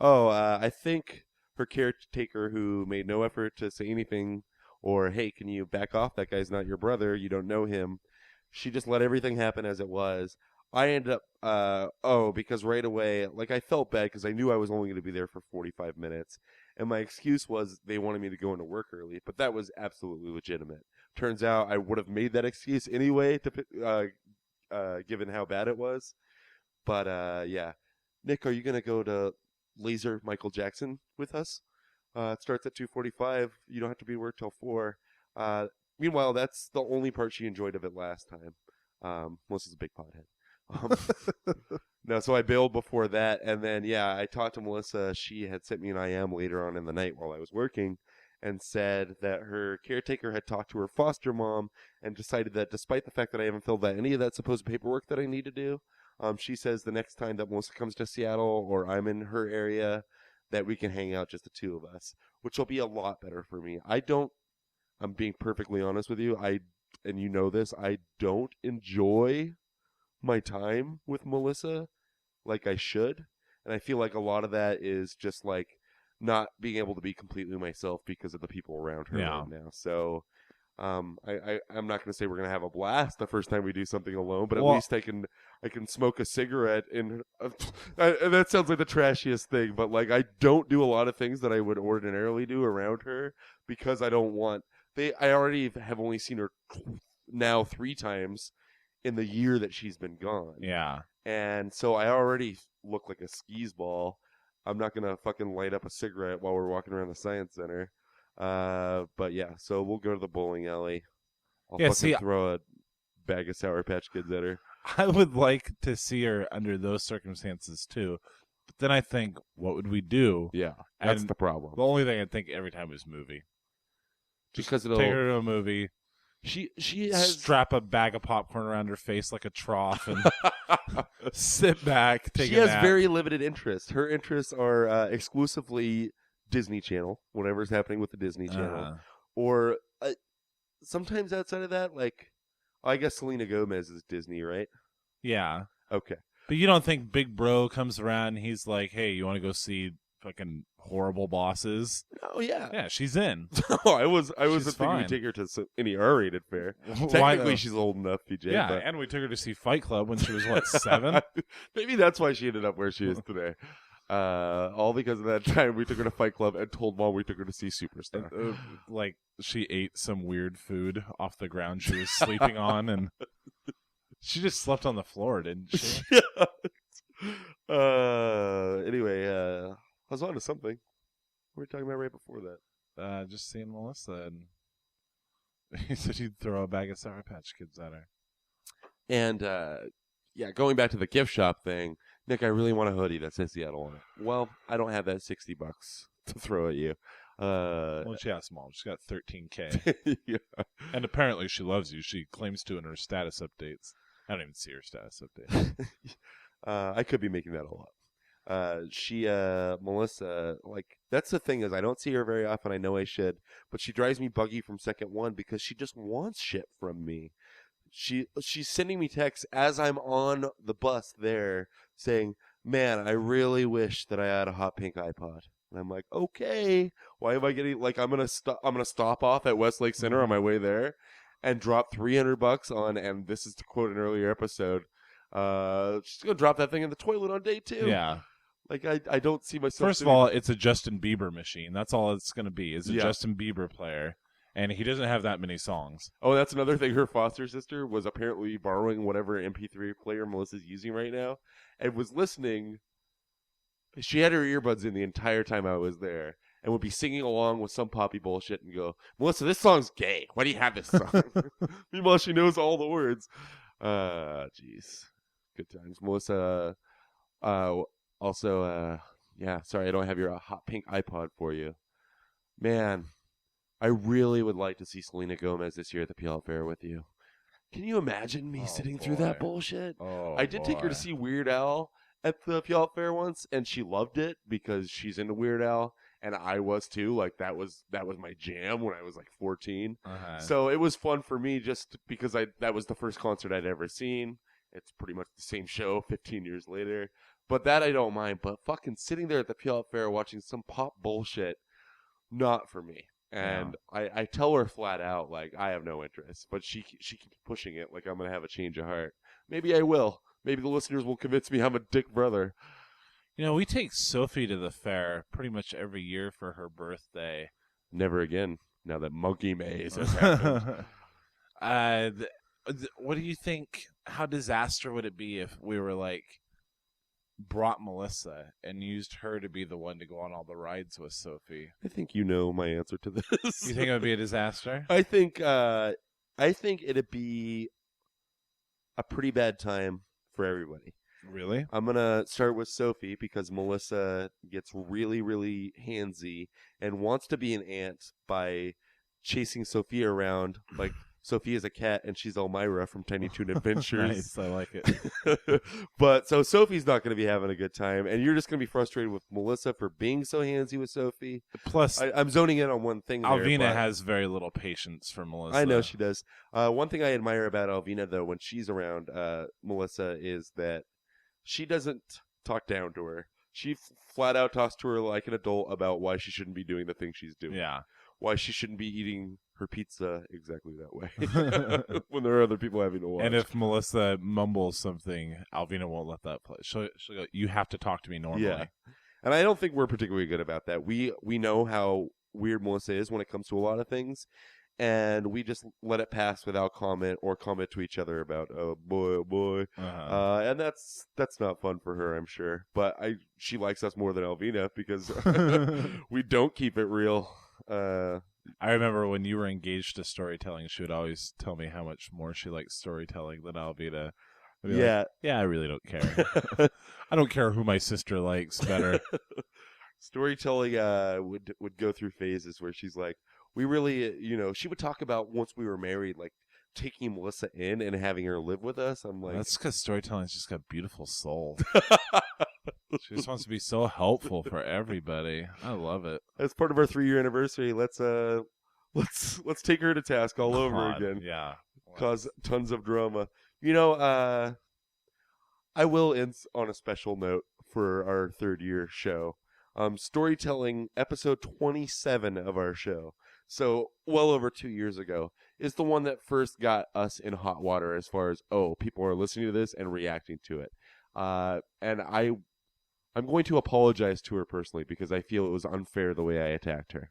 Oh, I think her caretaker, who made no effort to say anything, or, hey, can you back off? That guy's not your brother. You don't know him. She just let everything happen as it was. I ended up, because right away, like, I felt bad because I knew I was only going to be there for 45 minutes. And my excuse was they wanted me to go into work early, but that was absolutely legitimate. Turns out I would have made that excuse anyway, given how bad it was. But, yeah. Nick, are you going to go to Laser Michael Jackson with us? It starts at 2:45. You don't have to be at work till 4. Meanwhile, that's the only part she enjoyed of it last time. Melissa's a big pothead. No, so I bailed before that, and then, yeah, I talked to Melissa. She had sent me an IM later on in the night while I was working and said that her caretaker had talked to her foster mom and decided that despite the fact that I haven't filled out any of that supposed paperwork that I need to do, she says the next time that Melissa comes to Seattle or I'm in her area, that we can hang out just the two of us, which will be a lot better for me. I'm being perfectly honest with you, and you know this, I don't enjoy my time with Melissa like I should, and I feel like a lot of that is just like not being able to be completely myself because of the people around her right now. So I'm not going to say we're going to have a blast the first time we do something alone, but at least I can smoke a cigarette and that sounds like the trashiest thing, but like I don't do a lot of things that I would ordinarily do around her because I don't want I already have only seen her now 3 times in the year that she's been gone. Yeah. And so I already look like a skis ball. I'm not going to fucking light up a cigarette while we're walking around the science center. But yeah, so we'll go to the bowling alley. I'll throw a bag of Sour Patch Kids at her. I would like to see her under those circumstances too. But then I think, what would we do? Yeah, that's And the problem. The only thing I think every time is movie. Because take her to a movie. She has strap a bag of popcorn around her face like a trough and sit back. Take she a has nap. very limited interests. Her interests are exclusively Disney Channel, whatever's happening with the Disney Channel, or sometimes outside of that, like I guess Selena Gomez is Disney, right? Yeah. Okay. But you don't think Big Bro comes around and he's like, "Hey, you want to go see fucking Horrible Bosses?" Oh yeah. Yeah, she's in. Oh, I was She's thinking we fine. take her to any R-rated fair. Why Technically, though? she's old enough, PJ. Yeah, but... and we took her to see Fight Club when she was, what, 7? Maybe that's why she ended up where she is today. All because of that time we took her to Fight Club and told Mom we took her to see Superstar. Like, she ate some weird food off the ground she was sleeping on, and she just slept on the floor, didn't she? Yeah. Anyway, I was on to something. What were we talking about right before that? Just seeing Melissa, and he said he'd throw a bag of Sour Patch Kids at her. And, yeah, going back to the gift shop thing, Nick, I really want a hoodie that says Seattle on it. Well, I don't have that $60 to throw at you. Well, she has small. She's got 13K. Yeah. And apparently she loves you. She claims to in her status updates. I don't even see her status update. I could be making that all up. Melissa, like, that's the thing is I don't see her very often. I know I should, but she drives me buggy from second one because she just wants shit from me. She's sending me texts as I'm on the bus there saying, man, I really wish that I had a hot pink iPod. And I'm like, okay, why am I getting, like, I'm going to stop off at Westlake Center on my way there and drop $300 on, and this is to quote an earlier episode, she's going to drop that thing in the toilet on day 2. Yeah. Like, I don't see myself. First of all, it's a Justin Bieber machine. That's all it's going to be, is a Yeah. Justin Bieber player. And he doesn't have that many songs. Oh, that's another thing. Her foster sister was apparently borrowing whatever MP3 player Melissa's using right now and was listening. She had her earbuds in the entire time I was there and would be singing along with some poppy bullshit and go, Melissa, this song's gay. Why do you have this song? Meanwhile, she knows all the words. Jeez. Good times. Melissa, also, yeah, sorry, I don't have your hot pink iPod for you. Man, I really would like to see Selena Gomez this year at the PL Fair with you. Can you imagine me sitting through that bullshit? I did take her to see Weird Al at the PL Fair once, and she loved it because she's into Weird Al, and I was too. Like, that was my jam when I was like 14. So it was fun for me just because that was the first concert I'd ever seen. It's pretty much the same show 15 years later. But that I don't mind. But fucking sitting there at the PL Fair watching some pop bullshit, not for me. And yeah. I tell her flat out, like, I have no interest. But she keeps pushing it like I'm going to have a change of heart. Maybe I will. Maybe the listeners will convince me I'm a dick brother. You know, we take Sophie to the fair pretty much every year for her birthday. Never again, now that Monkey Maze has happened. What do you think? How disaster would it be if we were, like, brought Melissa and used her to be the one to go on all the rides with Sophie? I think you know my answer to this. You think it would be a disaster? I think it'd be a pretty bad time for everybody. Really? I'm going to start with Sophie because Melissa gets really, really handsy and wants to be an aunt by chasing Sophia around like Sophia's a cat and she's Elmira from Tiny Toon Adventures. Nice, I like it. But so Sophie's not going to be having a good time, and you're just going to be frustrated with Melissa for being so handsy with Sophie. Plus, I'm zoning in on one thing. Alvina has very little patience for Melissa. I know she does. One thing I admire about Alvina, though, when she's around Melissa, is that she doesn't talk down to her. She flat out talks to her like an adult about why she shouldn't be doing the thing she's doing. Yeah. Why she shouldn't be eating her pizza exactly that way when there are other people having to watch. And if Melissa mumbles something, Alvina won't let that play. She'll go, you have to talk to me normally. Yeah. And I don't think we're particularly good about that. We know how weird Melissa is when it comes to a lot of things, and we just let it pass without comment or comment to each other about, oh, boy. Uh-huh. And that's not fun for her, I'm sure. But she likes us more than Alvina because we don't keep it real. I remember when you were engaged to storytelling, she would always tell me how much more she likes storytelling than Alvina. Yeah. Like, yeah, I really don't care. I don't care who my sister likes better. Storytelling would go through phases where she's like, we really, she would talk about once we were married, like taking Melissa in and having her live with us. I'm like, that's because storytelling's just got a beautiful soul. She just wants to be so helpful for everybody. I love it. As part of our 3-year anniversary, let's take her to task all over again. Yeah, cause tons of drama. I will end on a special note for our 3rd year show. Storytelling, episode 27 of our show, so well over 2 years ago, is the one that first got us in hot water as far as, people are listening to this and reacting to it. And I'm going to apologize to her personally because I feel it was unfair the way I attacked her.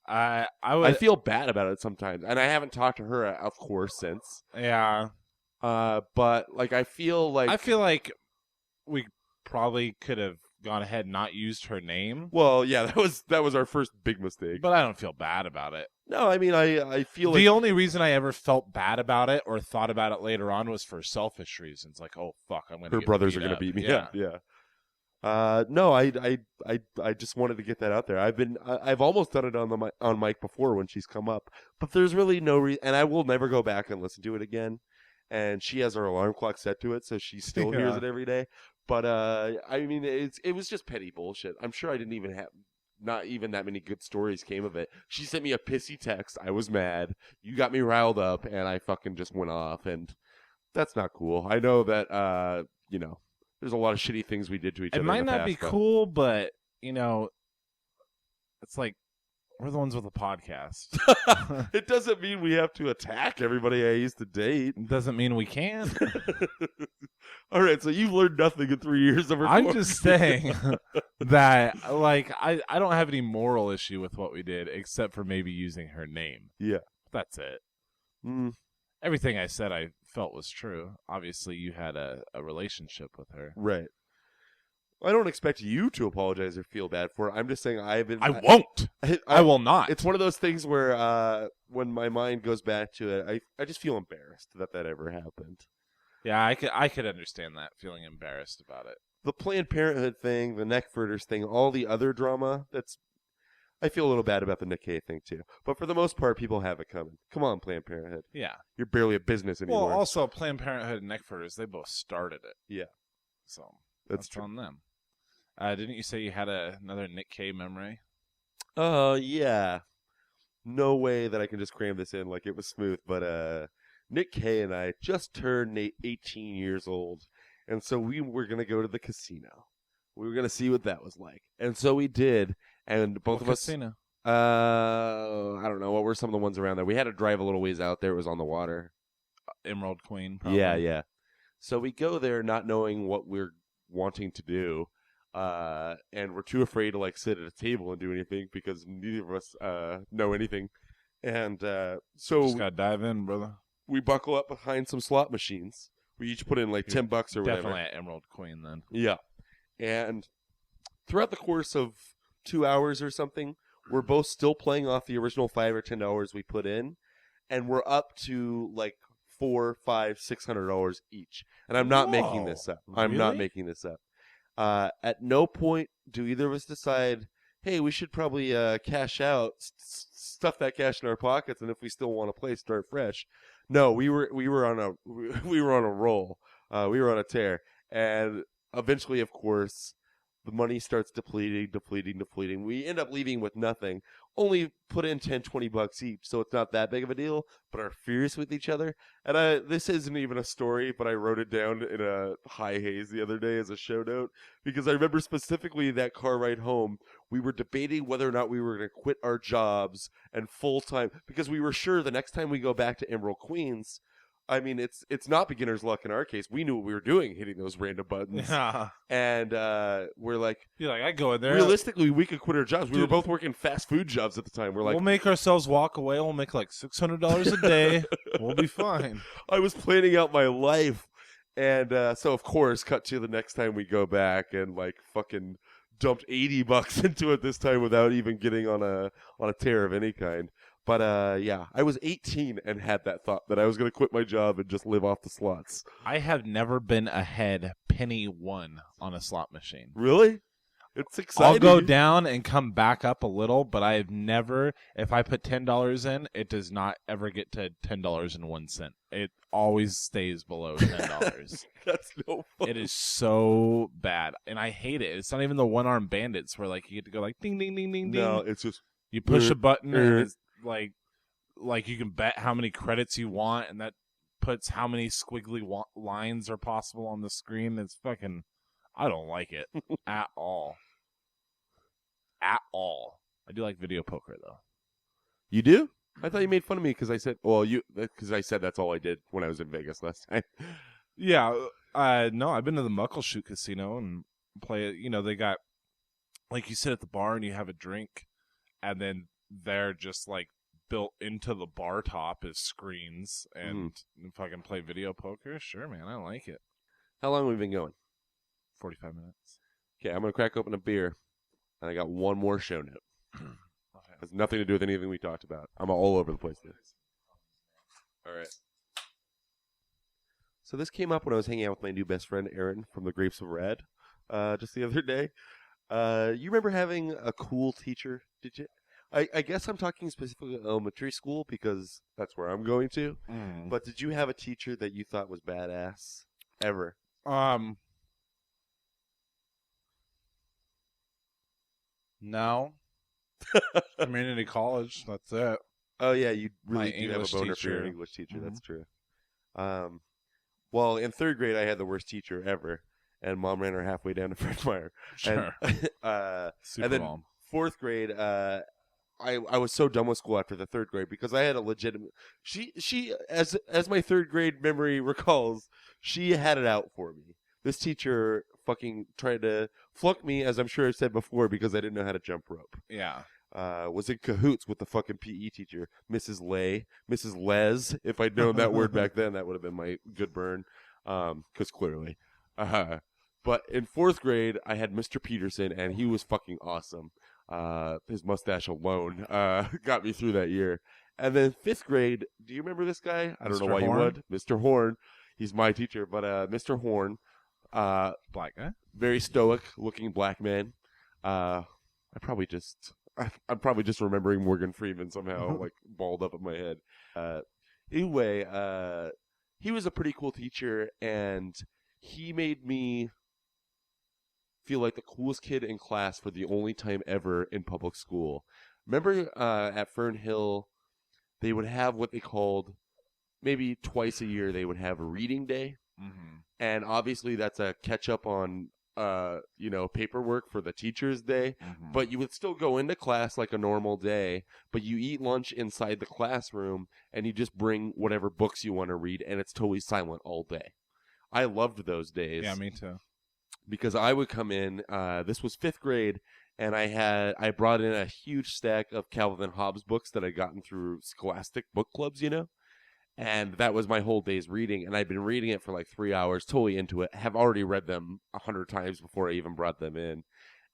I feel bad about it sometimes, and I haven't talked to her, of course, since. Yeah. But like I feel like we probably could have gone ahead and not used her name. Well, yeah, that was our first big mistake. But I don't feel bad about it. No, I mean, I feel like The only reason I ever felt bad about it or thought about it later on was for selfish reasons. Like, oh, fuck, I'm going to her brothers are going to beat me up. Yeah. No, I just wanted to get that out there. I've almost done it on mic before when she's come up, but there's really no reason, and I will never go back and listen to it again. And she has her alarm clock set to it, so she still hears it every day. But I mean, it was just petty bullshit. I'm sure I didn't even have. Not even that many good stories came of it. She sent me a pissy text. I was mad. You got me riled up, and I fucking just went off, and that's not cool. I know that, there's a lot of shitty things we did to each other. It might in the not past, be cool, but, it's like, we're the ones with a podcast. It doesn't mean we have to attack everybody I used to date. It doesn't mean we can. All right, so you've learned nothing in 3 years of recording. I'm just saying that, like, I don't have any moral issue with what we did, except for maybe using her name. Yeah. That's it. Mm. Everything I said I felt was true. Obviously, you had a relationship with her. Right. I don't expect you to apologize or feel bad for it. I'm just saying I won't. I will not. It's one of those things where when my mind goes back to it, I just feel embarrassed that ever happened. Yeah, I could understand that, feeling embarrassed about it. The Planned Parenthood thing, the Neckfurters thing, all the other drama, I feel a little bad about the Nick K thing too. But for the most part, people have it coming. Come on, Planned Parenthood. Yeah. You're barely a business anymore. Well, also, Planned Parenthood and Neckfurters, they both started it. Yeah. So, that's true. On them. Didn't you say you had another Nick K memory? Yeah. No way that I can just cram this in like it was smooth, but Nick K and I just turned 18 years old, and so we were going to go to the casino. We were going to see what that was like. And so we did, and both of us... casino? I don't know. What were some of the ones around there? We had to drive a little ways out there. It was on the water. Emerald Queen, probably. Yeah. So we go there not knowing what we're wanting to do. And we're too afraid to sit at a table and do anything because neither of us know anything. And so just gotta dive in, brother. We buckle up behind some slot machines. We each put in $10 or whatever. Definitely at Emerald Queen then. Yeah. And throughout the course of 2 hours or something, we're both still playing off the original $5 or $10 we put in, and we're up to $400, $500, $600 each. And I'm not making this up. I'm not making this up. At no point do either of us decide, hey, we should probably cash out, stuff that cash in our pockets, and if we still want to play, start fresh. No, we were on a roll. We were on a tear, and eventually, of course, the money starts depleting. We end up leaving with nothing. Only put in $10, $20 each, so it's not that big of a deal, but are furious with each other. And this isn't even a story, but I wrote it down in a high haze the other day as a show note, because I remember specifically that car ride home, we were debating whether or not we were going to quit our jobs and full-time, because we were sure the next time we go back to Emerald Queens, I mean, it's not beginner's luck in our case. We knew what we were doing, hitting those random buttons. Yeah. And we're like... You're like, I go in there. Realistically, we could quit our jobs. We were both working fast food jobs at the time. We're like... We'll make ourselves walk away. We'll make $600 a day. We'll be fine. I was planning out my life. And so, of course, cut to the next time we go back and, fucking dumped $80 into it this time without even getting on a tear of any kind. But, yeah, I was 18 and had that thought that I was going to quit my job and just live off the slots. I have never been ahead penny one on a slot machine. Really? It's exciting. I'll go down and come back up a little, but I have never, if I put $10 in, it does not ever get to $10.01. It always stays below $10. That's no fun. It is so bad, and I hate it. It's not even the one-armed bandits where, you get to go ding, ding, ding, ding, ding. No, it's just... You push a button, and it's like you can bet how many credits you want, and that puts how many squiggly lines are possible on the screen. It's fucking... I don't like it at all. At all. I do like video poker, though. You do? I thought you made fun of me because I said, because I said that's all I did when I was in Vegas last time. Yeah. No, I've been to the Muckleshoot Casino and play it. They got, you sit at the bar and you have a drink, and then they're just, built into the bar top is screens, and if I can play video poker, sure, man, I like it. How long have we been going? 45 minutes. Okay, I'm gonna crack open a beer, and I got one more show note. Okay. Has nothing to do with anything we talked about. I'm all over the place there. All right. So this came up when I was hanging out with my new best friend Aaron from the Grapes of Red, just the other day. You remember having a cool teacher? Did you? I guess I'm talking specifically elementary school because that's where I'm going to. Mm. But did you have a teacher that you thought was badass ever? No. Community college. That's it. Oh yeah, you My really do have a English boner for your teacher. English teacher. Mhm. That's true. Well, in third grade, I had the worst teacher ever, and Mom ran her halfway down to Fred Meyer. Sure. Super And then mom. fourth grade, I was so done with school after the third grade because I had a legitimate. She as my third grade memory recalls, she had it out for me. This teacher fucking tried to flunk me, as I'm sure I've said before, because I didn't know how to jump rope. Yeah. Was in cahoots with the fucking PE teacher, Mrs. Les. If I'd known that word back then, that would have been my good burn. Because clearly. But in fourth grade, I had Mr. Peterson, and he was fucking awesome. His mustache alone got me through that year. And then fifth grade, do you remember this guy? I don't know Mr. why you Horn? would. Mr. Horn. He's my teacher, but Mr. Horn, Black guy? very stoic looking black man. I'm probably just remembering Morgan Freeman somehow, like balled up in my head. Anyway, he was a pretty cool teacher, and he made me feel like the coolest kid in class for the only time ever in public school. Remember at Fern Hill, they would have what they called, maybe twice a year, they would have a reading day. Mm-hmm. And obviously that's a catch up on paperwork for the teacher's day. Mm-hmm. But you would still go into class like a normal day, but you eat lunch inside the classroom and you just bring whatever books you want to read, and it's totally silent all day. I loved those days. Yeah, me too. Because I would come in, this was fifth grade, and I brought in a huge stack of Calvin and Hobbes books that I'd gotten through Scholastic book clubs, and that was my whole day's reading, and I'd been reading it for like 3 hours, totally into it, have already read them 100 times before I even brought them in.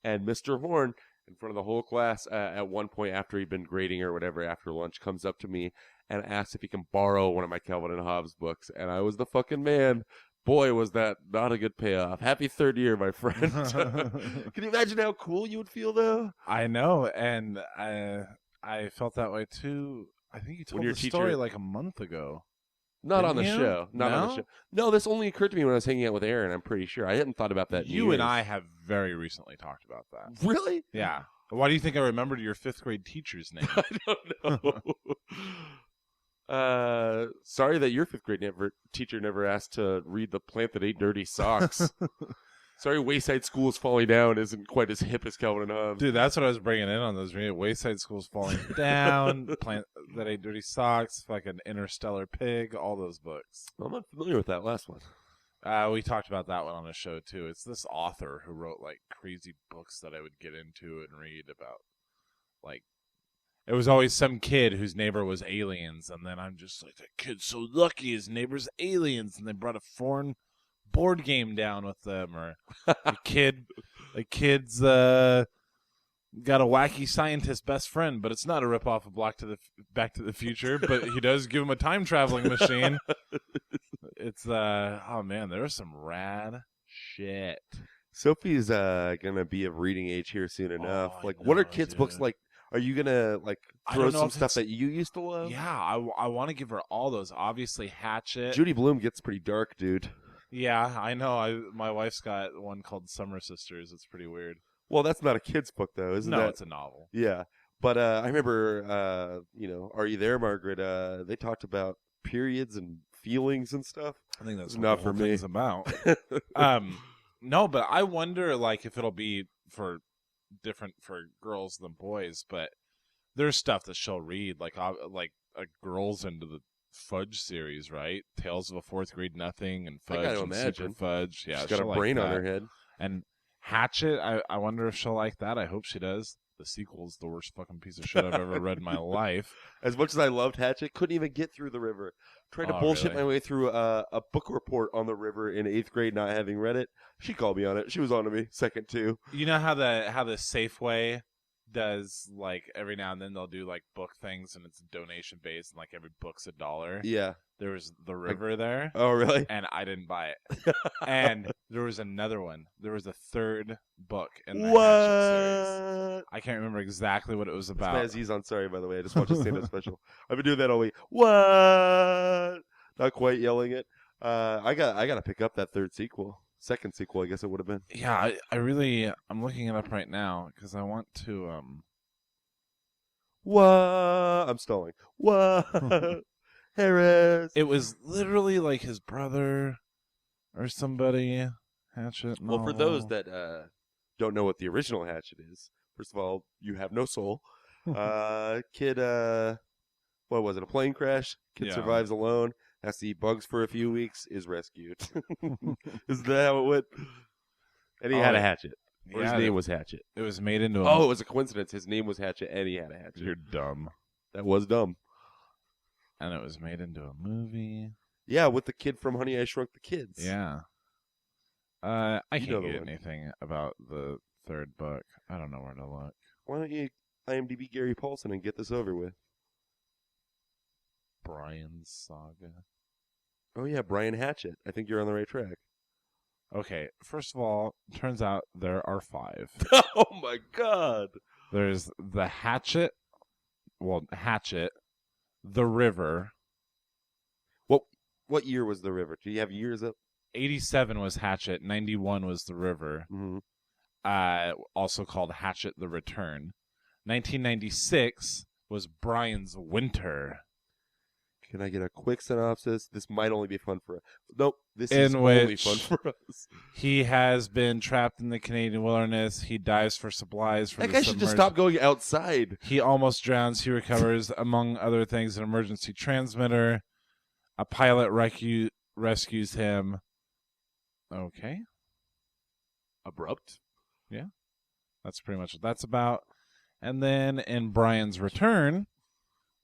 And Mr. Horn, in front of the whole class, at one point after he'd been grading or whatever after lunch, comes up to me and asks if he can borrow one of my Calvin and Hobbes books, and I was the fucking man. Boy, was that not a good payoff. Happy third year, my friend. Can you imagine how cool you would feel, though? I know, and I felt that way too. I think you told your the teacher- story like a month ago. Not on the Didn't you? show. Not on the No? show. No, this only occurred to me when I was hanging out with Aaron, I'm pretty sure. I hadn't thought about that in You years. and I have very recently talked about that. Really? Yeah. Why do you think I remembered your fifth grade teacher's name? I don't know. Sorry that your fifth grade teacher never asked to read The Plant That Ate Dirty Socks. Sorry, Wayside School's Falling Down isn't quite as hip as Calvin and Hobbes. Dude, that's what I was bringing in on those. Wayside School's Falling Down, Plant That Ate Dirty Socks, fucking Interstellar Pig, all those books. I'm not familiar with that last one. We talked about that one on the show too. It's this author who wrote like crazy books that I would get into and read about. Like, it was always some kid whose neighbor was aliens, and then I'm just like, that kid's so lucky his neighbor's aliens, and they brought a foreign board game down with them, or the kid's got a wacky scientist best friend, but it's not a ripoff of Back to the Future, but he does give him a time traveling machine. It's oh man, there's some rad shit. Sophie's gonna be of reading age here soon enough. I Like, what are know, kids' dude. books like? Are you gonna like I throw don't know some if stuff it's- that you used to love? Yeah, I want to give her all those. Obviously, Hatchet. Judy Blume gets pretty dark, dude. Yeah, I know. My wife's got one called Summer Sisters. It's pretty weird. Well, that's not a kid's book though, isn't No, that? it's a novel. Yeah, but I remember, Are You There, Margaret? They talked about periods and feelings and stuff. I think that's It's what not the whole for me. thing's about. No, but I wonder, like, if it'll be different for girls than boys. But there's stuff that she'll read, like a girls into the Fudge series, right? Tales of a Fourth Grade Nothing and I Fudge gotta and imagine. Super Fudge. Yeah, She's got a she'll like brain on that. her head. And Hatchet, I wonder if she'll like that. I hope she does. The sequel's the worst fucking piece of shit I've ever read in my life. As much as I loved Hatchet, couldn't even get through the river. Tried to Oh, bullshit really? my way through a book report on the river in 8th grade, not having read it. She called me on it. She was on to me. Second too. You know how the Safeway does, like, every now and then they'll do like book things and it's donation based and like every book's $1. Yeah. There was the river there. Oh, really? And I didn't buy it. And there was another one. There was a third book in the Hatchet series. What? I can't remember exactly what it was It's about. my Aziz on Sorry, by the way. I just watched a stand-up special. I've been doing that all week. What? Not quite yelling it. I got to pick up that third sequel. Second sequel, I guess it would have been. Yeah, I'm looking it up right now because I want to. What? I'm stalling. What? Harris. It was literally like his brother or somebody. Hatchet. Well, for those novel. that don't know what the original Hatchet is, first of all, you have no soul. Kid, what was it? A plane crash? Kid Yeah. survives alone, has to eat bugs for a few weeks, is rescued. Is that how it went? And he had a hatchet. Or Yeah, his name was Hatchet. it was made into a. Oh, it was a coincidence. His name was Hatchet and he had a hatchet. You're dumb. That was dumb. And it was made into a movie. Yeah, with the kid from Honey, I Shrunk the Kids. Yeah. I You know can't the get one. anything about the third book. I don't know where to look. Why don't you IMDb Gary Paulson and get this over with? Brian's Saga. Oh, yeah, Brian Hatchet. I think you're on the right track. Okay, first of all, turns out there are 5. Oh, my God. There's the Hatchet. Well, Hatchet. The River. What year was the river? Do you have years up? 87 was Hatchet. 91 was The River. Mm-hmm. Also called Hatchet the Return. 1996 was Brian's Winter. Can I get a quick synopsis? This might only be fun for us. Nope, this In is only which- fun for us. He has been trapped in the Canadian wilderness. He dives for supplies from That the guy should just submerged- stop going outside. He almost drowns. He recovers, among other things, an emergency transmitter. A pilot rescues him. Okay. Abrupt. That's pretty much what that's about. And then in Brian's Return,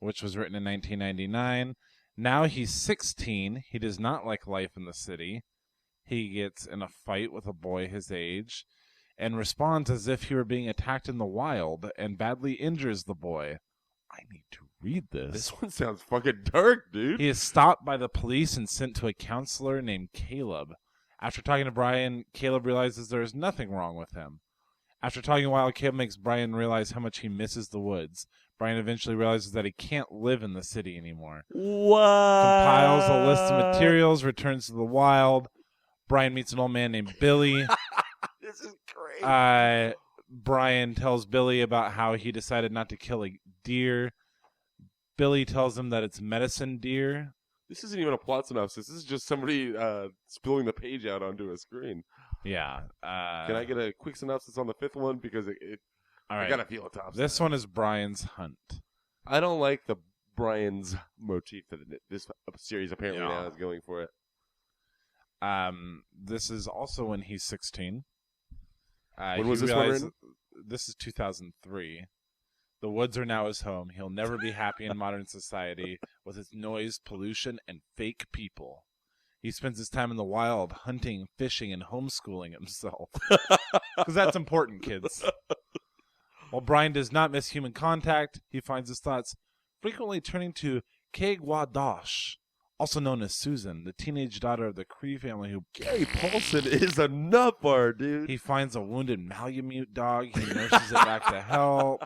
which was written in 1999, now he's 16. He does not like life in the city. He gets in a fight with a boy his age and responds as if he were being attacked in the wild and badly injures the boy. I need to read this. This one sounds fucking dark, dude. He is stopped by the police and sent to a counselor named Caleb. After talking to Brian, Caleb realizes there is nothing wrong with him. After talking a while, Caleb makes Brian realize how much he misses the woods. Brian eventually realizes that he can't live in the city anymore. What? Compiles a list of materials, returns to the wild. Brian meets an old man named Billy. This is great. Brian tells Billy about how he decided not to kill a deer. Billy tells him that it's medicine deer. This isn't even a plot synopsis. This is just somebody spilling the page out onto a screen. Yeah. Can I get a quick synopsis on the fifth one? Because all I right. gotta feel a top. This one is Brian's Hunt. I don't like the Brian's motif that this series apparently Yeah. now is going for it. This is also when he's 16. When he was this one realized- written? This is 2003. The woods are now his home. He'll never be happy in modern society with its noise, pollution, and fake people. He spends his time in the wild, hunting, fishing, and homeschooling himself. Because that's important, kids. While Brian does not miss human contact, he finds his thoughts frequently turning to Kegwa Dosh, also known as Susan, the teenage daughter of the Cree family who... Gary Paulson is a nut bar, dude. He finds a wounded Malamute dog. He nurses it back to help.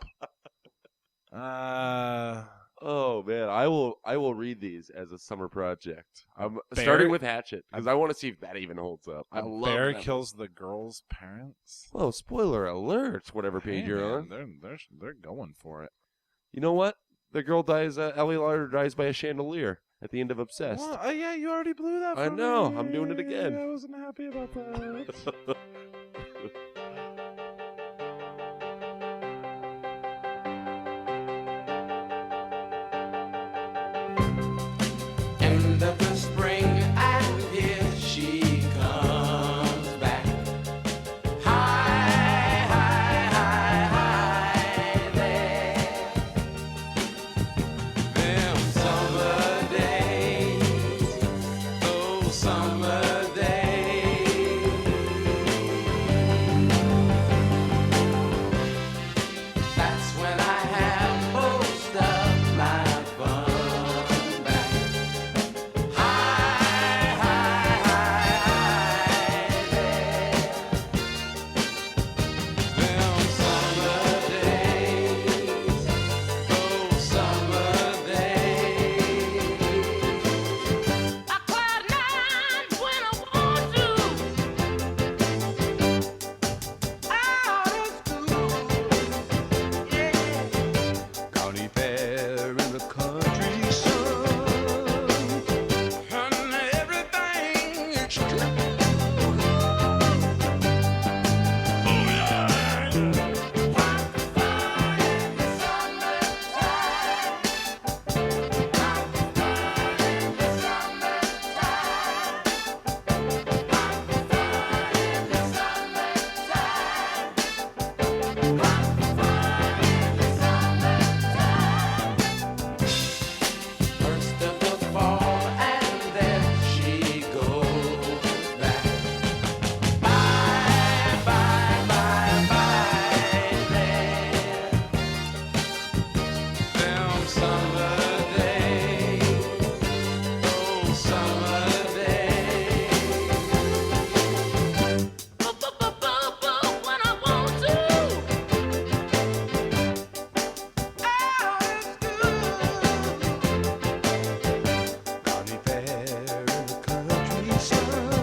Oh man, I will read these as a summer project. I'm Bear- starting with Hatchet because I want to see if that even holds up. I A love bear that. kills the girl's parents. Whoa, spoiler alert! Whatever page Hey, you're man, on. They're going for it. You know what? The girl dies. Ellie Lauder dies by a chandelier at the end of Obsessed. Well, yeah, you already blew that. I for know, me. I'm doing it again. I wasn't happy about that. End of the spring, and here she comes back. High, high, high, high. summer day. That's when I have most of my fun back. High, high, high, there. Them summer days, those summer days. I cry nights when I want to. Out of school, yeah. County fair in the country sun, and everything is true. First of the fall, and then she goes back. Bye, bye, bye, bye, there. Them summer days, those summer days. When I want to, out of school. County fair in the country sun,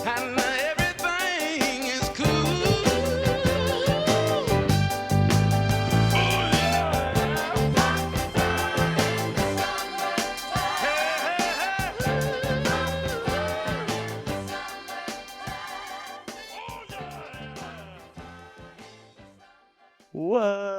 and everything is cool. Oh yeah. What?